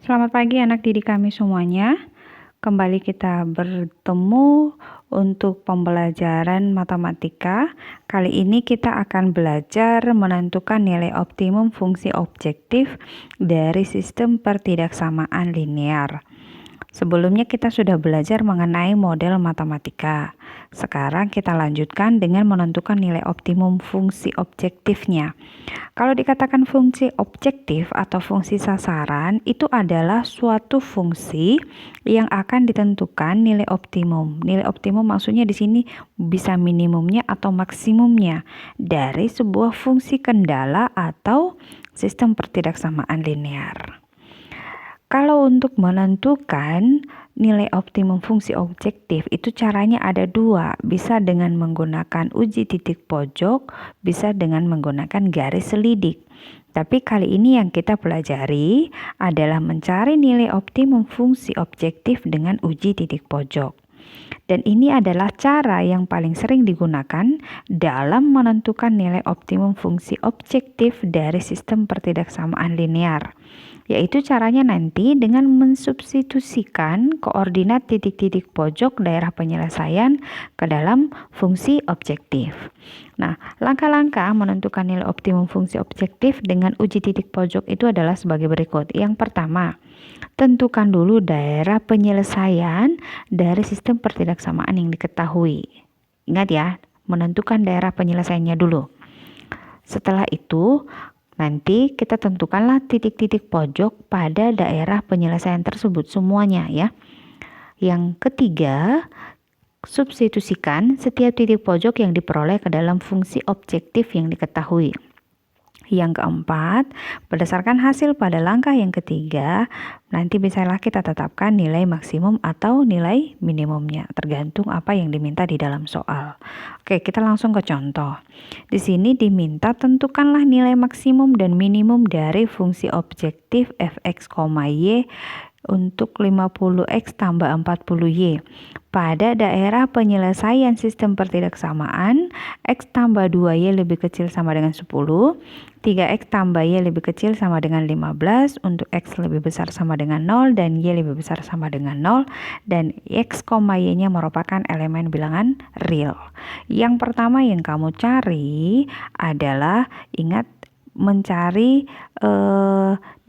Selamat pagi anak didik kami semuanya. Kembali kita bertemu untuk pembelajaran matematika. Kali ini kita akan belajar menentukan nilai optimum fungsi objektif dari sistem pertidaksamaan linear. Sebelumnya kita sudah belajar mengenai model matematika. Sekarang kita lanjutkan dengan menentukan nilai optimum fungsi objektifnya. Kalau dikatakan fungsi objektif atau fungsi sasaran, itu adalah suatu fungsi yang akan ditentukan nilai optimum. Nilai optimum maksudnya di sini bisa minimumnya atau maksimumnya dari sebuah fungsi kendala atau sistem pertidaksamaan linear. Kalau untuk menentukan nilai optimum fungsi objektif itu caranya ada dua, bisa dengan menggunakan uji titik pojok, bisa dengan menggunakan garis selidik. Tapi kali ini yang kita pelajari adalah mencari nilai optimum fungsi objektif dengan uji titik pojok. Dan ini adalah cara yang paling sering digunakan dalam menentukan nilai optimum fungsi objektif dari sistem pertidaksamaan linear. Yaitu caranya nanti dengan mensubstitusikan koordinat titik-titik pojok daerah penyelesaian ke dalam fungsi objektif. Nah, langkah-langkah menentukan nilai optimum fungsi objektif dengan uji titik pojok itu adalah sebagai berikut. Yang pertama, tentukan dulu daerah penyelesaian dari sistem pertidaksamaan yang diketahui. Ingat ya, menentukan daerah penyelesaiannya dulu. Setelah itu, nanti kita tentukanlah titik-titik pojok pada daerah penyelesaian tersebut semuanya ya. Yang ketiga, substitusikan setiap titik pojok yang diperoleh ke dalam fungsi objektif yang diketahui. Yang keempat, berdasarkan hasil pada langkah yang ketiga, nanti bisalah kita tetapkan nilai maksimum atau nilai minimumnya, tergantung apa yang diminta di dalam soal. Oke, kita langsung ke contoh. Di sini diminta tentukanlah nilai maksimum dan minimum dari fungsi objektif fx, y untuk 50x tambah 40y. Pada daerah penyelesaian sistem pertidaksamaan, x tambah 2y lebih kecil sama dengan 10, 3x tambah y lebih kecil sama dengan 15, untuk x lebih besar sama dengan 0, dan y lebih besar sama dengan 0, dan x, y-nya merupakan elemen bilangan real. Yang pertama yang kamu cari adalah, ingat, mencari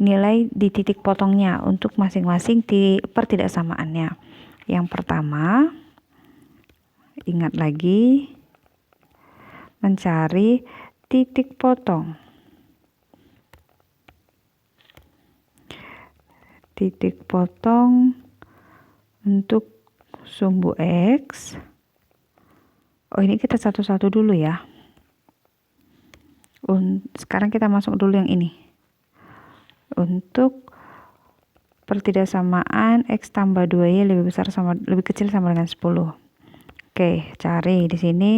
nilai di titik potongnya untuk masing-masing pertidaksamaannya. Yang pertama, ingat lagi, mencari titik potong. Titik potong untuk sumbu X. Oh, ini kita satu-satu dulu ya. Sekarang kita masuk dulu yang ini. Untuk pertidaksamaan x tambah 2y lebih kecil sama dengan 10. Oke, cari di sini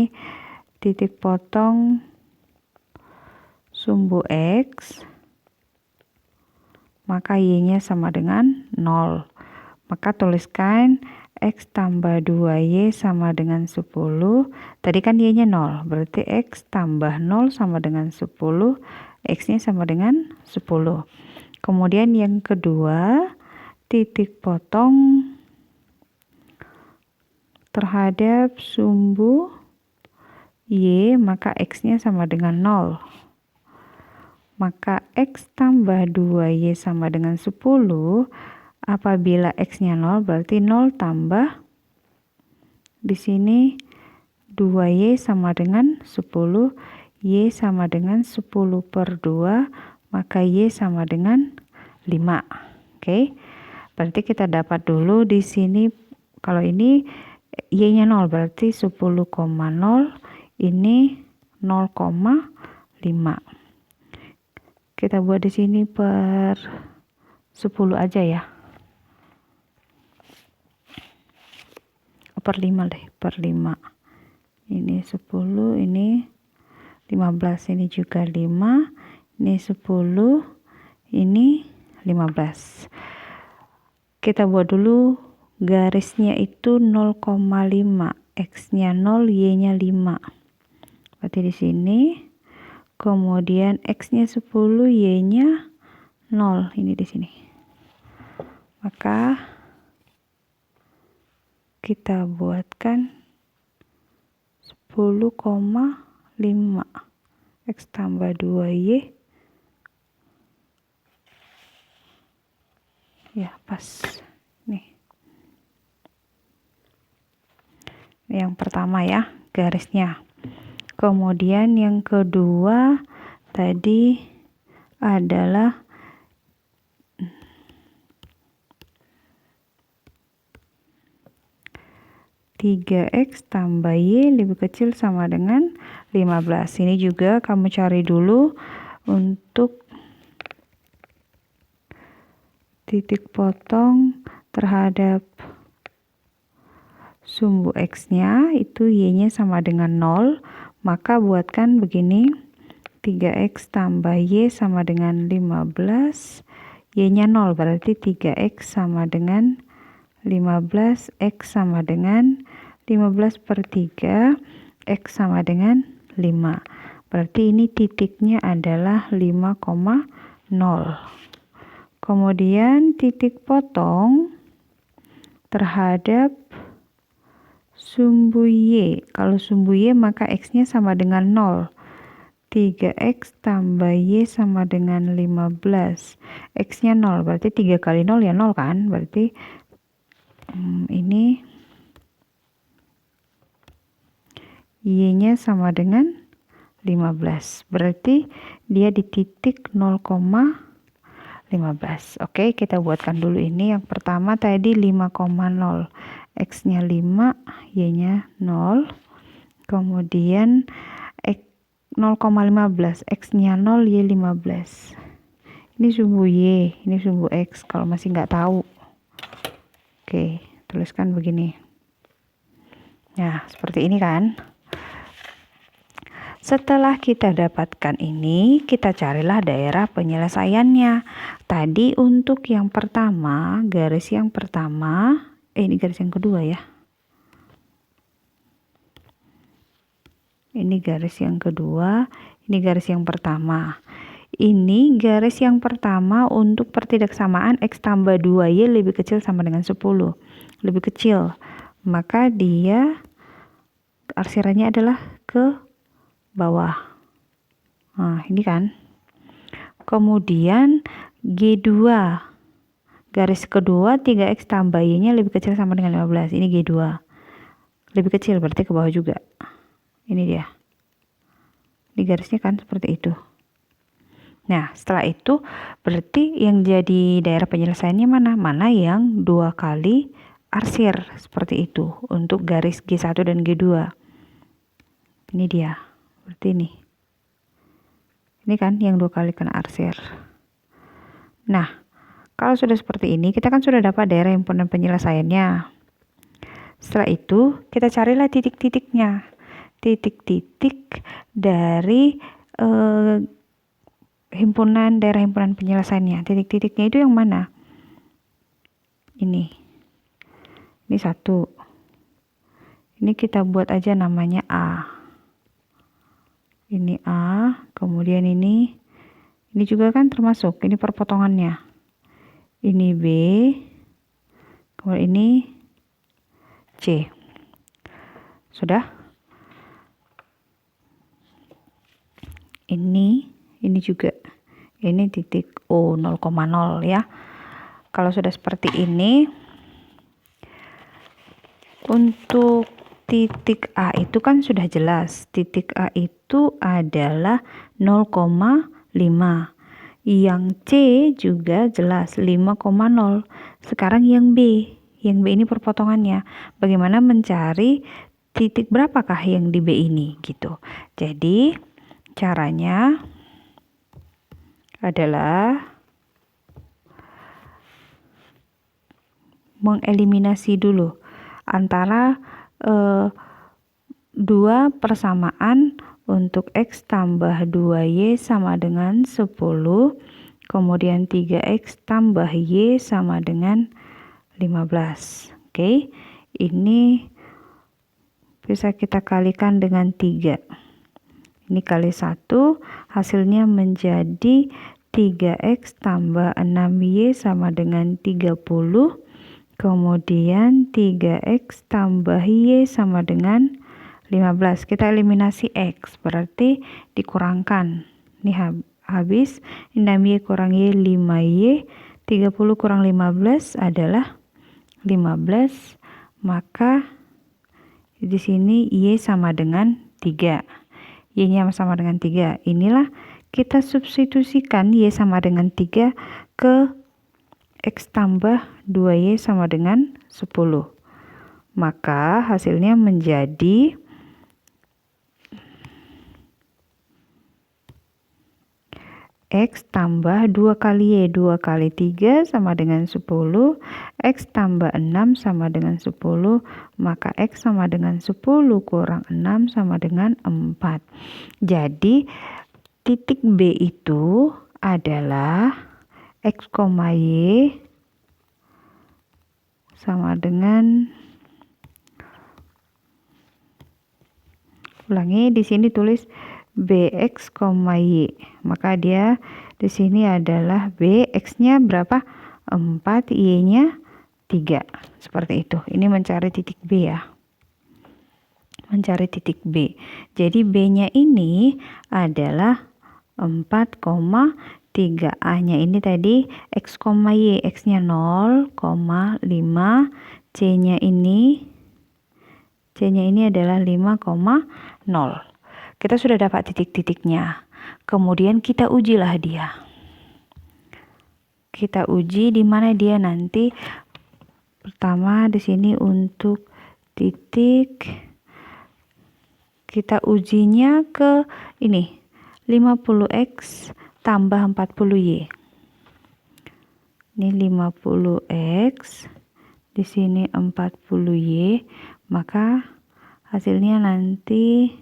titik potong sumbu x, maka y-nya sama dengan 0. Maka tuliskan x tambah 2y sama dengan 10. Tadi kan y-nya 0, berarti x tambah 0 sama dengan 10, x-nya sama dengan 10. Kemudian yang kedua, titik potong terhadap sumbu y, maka x-nya sama dengan 0. Maka x tambah 2y sama dengan 10. Apabila x-nya 0, berarti 0 tambah di sini 2y sama dengan 10, y sama dengan 10 per 2, maka y sama dengan 5. Oke. Berarti kita dapat dulu di sini, kalau ini y-nya 0, berarti 10,0, ini 0,5. Kita buat di sini per 10 aja ya. Per 5 deh, per 5. Ini 10, ini 15, ini juga 5, ini 10, ini 15. Kita buat dulu garisnya itu 0,5, x-nya 0, y-nya 5. Berarti di sini, kemudian x-nya 10, y-nya 0, ini di sini. Maka kita buatkan 10,5 X tambah 2Y. Ya, pas. Nih. Yang pertama ya, garisnya. Kemudian yang kedua tadi adalah 3X tambah Y lebih kecil sama dengan 15. Ini juga kamu cari dulu untuk titik potong terhadap sumbu X-nya, itu Y-nya sama dengan 0. Maka buatkan begini, 3X tambah Y sama dengan 15. Y-nya 0, berarti 3X sama dengan 15, X sama dengan 15 per 3, X sama dengan 5. Berarti ini titiknya adalah 5,0. Kemudian titik potong terhadap sumbu Y. Kalau sumbu Y maka X-nya sama dengan 0. 3X tambah Y sama dengan 15. X-nya 0, berarti 3 kali 0 ya 0 kan? Berarti ini Y-nya sama dengan 15. Berarti dia di titik 0,15. Oke, kita buatkan dulu ini. Yang pertama tadi 5,0. X-nya 5, Y-nya 0. Kemudian 0,15. X-nya 0, Y 15. Ini sumbu Y, ini sumbu X kalau masih nggak tahu. Oke, tuliskan begini. Nah, seperti ini kan. Setelah kita dapatkan ini, kita carilah daerah penyelesaiannya. Tadi untuk yang pertama, garis yang pertama, ini garis yang kedua ya. Ini garis yang kedua, ini garis yang pertama. Ini garis yang pertama untuk pertidaksamaan X tambah 2Y lebih kecil sama dengan 10. Lebih kecil. Maka dia arsirannya adalah ke bawah. Nah, ini kan. Kemudian G2. Garis kedua 3X tambah Y-nya lebih kecil sama dengan 15. Ini G2. Lebih kecil berarti ke bawah juga. Ini dia. Ini garisnya kan seperti itu. Nah, setelah itu berarti yang jadi daerah penyelesaiannya mana? Mana yang 2 kali arsir seperti itu untuk garis G1 dan G2. Ini dia. Berarti ini. Ini kan yang 2 kali kena arsir. Nah, kalau sudah seperti ini, kita kan sudah dapat daerah himpunan penyelesaiannya. Setelah itu, kita carilah titik-titiknya. Titik-titik dari daerah himpunan penyelesaiannya. Titik-titiknya itu yang mana? Ini 1. Ini kita buat aja namanya A. Ini A, kemudian ini juga kan termasuk, ini perpotongannya. Ini B, kemudian ini C. Sudah? Ini juga. Ini titik O 0,0 ya. Kalau sudah seperti ini, untuk titik A itu kan sudah jelas. Titik A itu adalah 0,5. Yang C juga jelas 5,0. Sekarang yang B. Yang B ini perpotongannya. Bagaimana mencari titik berapakah yang di B ini gitu. Jadi caranya adalah mengeliminasi dulu antara 2 persamaan untuk X tambah 2Y sama dengan 10, kemudian 3X tambah Y sama dengan 15. Oke, ini bisa kita kalikan dengan 3. Ini kali 1, hasilnya menjadi 3x tambah 6y sama dengan 30. Kemudian 3x tambah y sama dengan 15. Kita eliminasi x, berarti dikurangkan. Ini habis, 6y kurang y 5y, 30 kurang 15 adalah 15. Maka di sini y sama dengan 3. Y-nya sama dengan 3. Inilah kita substitusikan y sama dengan 3 ke x tambah 2y sama dengan 10. Maka hasilnya menjadi x tambah 2 kali y, 2 kali 3 sama dengan 10, x tambah 6 sama dengan 10, maka x sama dengan 10 kurang 6 sama dengan 4. Jadi titik B itu adalah x, y sama dengan, ulangi, di sini tulis bx, y. Maka dia di sini adalah b, x-nya berapa? 4, y-nya 3. Seperti itu. Ini mencari titik B ya. Mencari titik B. Jadi B-nya ini adalah 4,3. A-nya ini tadi x, y. X-nya 0,5. C-nya ini adalah 5,0. Kita sudah dapat titik-titiknya. Kemudian kita ujilah dia. Kita uji di mana dia nanti. Pertama di sini untuk titik, kita ujinya ke ini 50x tambah 40y. Ini 50x, di sini 40y, maka hasilnya nanti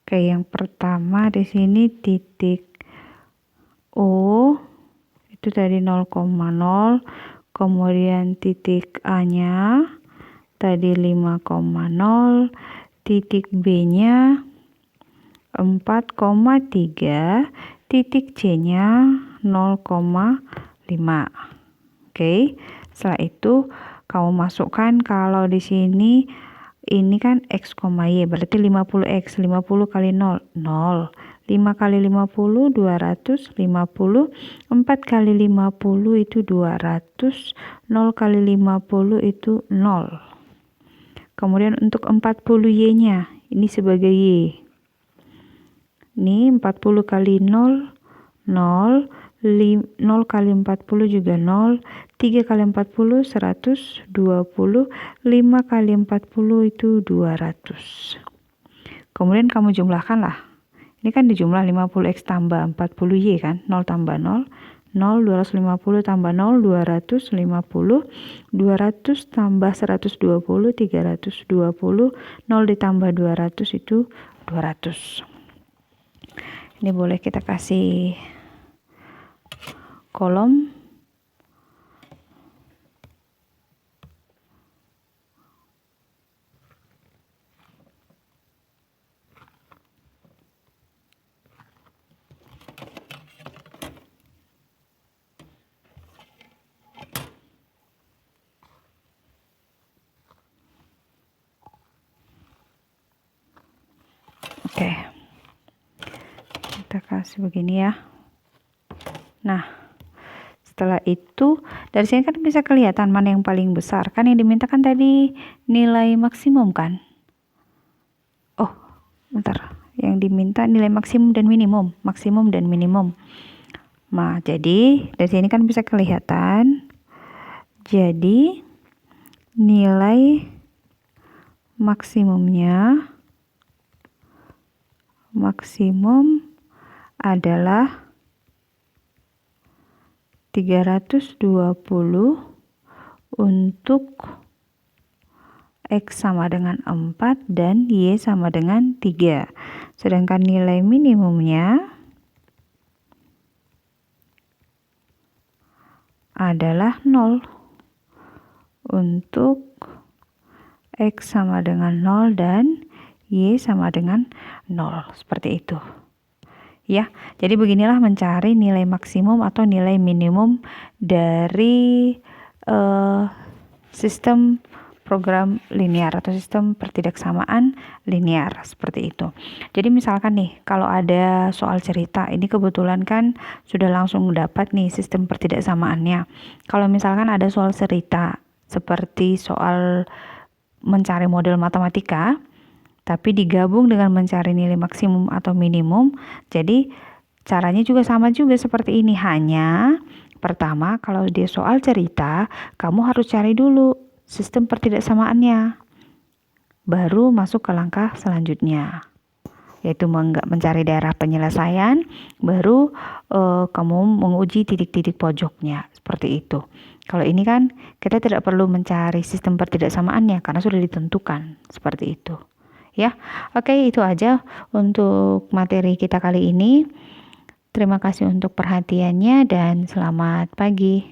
Oke, yang pertama di sini titik O itu tadi 0,0, kemudian titik A-nya tadi 5,0, titik B-nya 4,3, titik C-nya 0,5. Oke, setelah itu kamu masukkan, kalau di sini ini kan x, y, berarti 50x, 50 kali 0, 0. 5 kali 50, 250. 4 kali 50 itu 200. 0 kali 50 itu 0. Kemudian untuk 40y-nya, ini sebagai y. Ini 40 kali 0, 0. 0 kali 40 juga 0. 3 kali 40, 120. 5 kali 40 itu 200. Kemudian kamu jumlahkan lah. Ini kan dijumlah 50x tambah 40y kan. 0 tambah 0. 0, 250 tambah 0, 250. 200 tambah 120, 320. 0 ditambah 200 itu 200. Ini boleh kita kasih kolom. Oke, kita kasih begini ya. Nah, setelah itu dari sini kan bisa kelihatan mana yang paling besar. Kan yang dimintakan tadi nilai maksimum kan. Oh, bentar. Yang diminta nilai maksimum dan minimum. Maksimum dan minimum. Nah, jadi dari sini kan bisa kelihatan. Jadi nilai maksimum adalah 320 untuk x sama dengan 4 dan y sama dengan 3. Sedangkan nilai minimumnya adalah 0. Untuk X sama dengan 0 dan Y sama dengan 0. Seperti itu. Ya, jadi beginilah mencari nilai maksimum atau nilai minimum dari sistem program linear atau sistem pertidaksamaan linear seperti itu. Jadi misalkan nih, kalau ada soal cerita, ini kebetulan kan sudah langsung dapat nih sistem pertidaksamaannya. Kalau misalkan ada soal cerita seperti soal mencari model matematika, tapi digabung dengan mencari nilai maksimum atau minimum, jadi caranya juga sama juga seperti ini. Hanya pertama, kalau dia soal cerita, kamu harus cari dulu sistem pertidaksamaannya, baru masuk ke langkah selanjutnya, yaitu mencari daerah penyelesaian, baru kamu menguji titik-titik pojoknya, seperti itu. Kalau ini kan kita tidak perlu mencari sistem pertidaksamaannya karena sudah ditentukan, seperti itu. Ya, oke, itu aja untuk materi kita kali ini. Terima kasih untuk perhatiannya dan selamat pagi.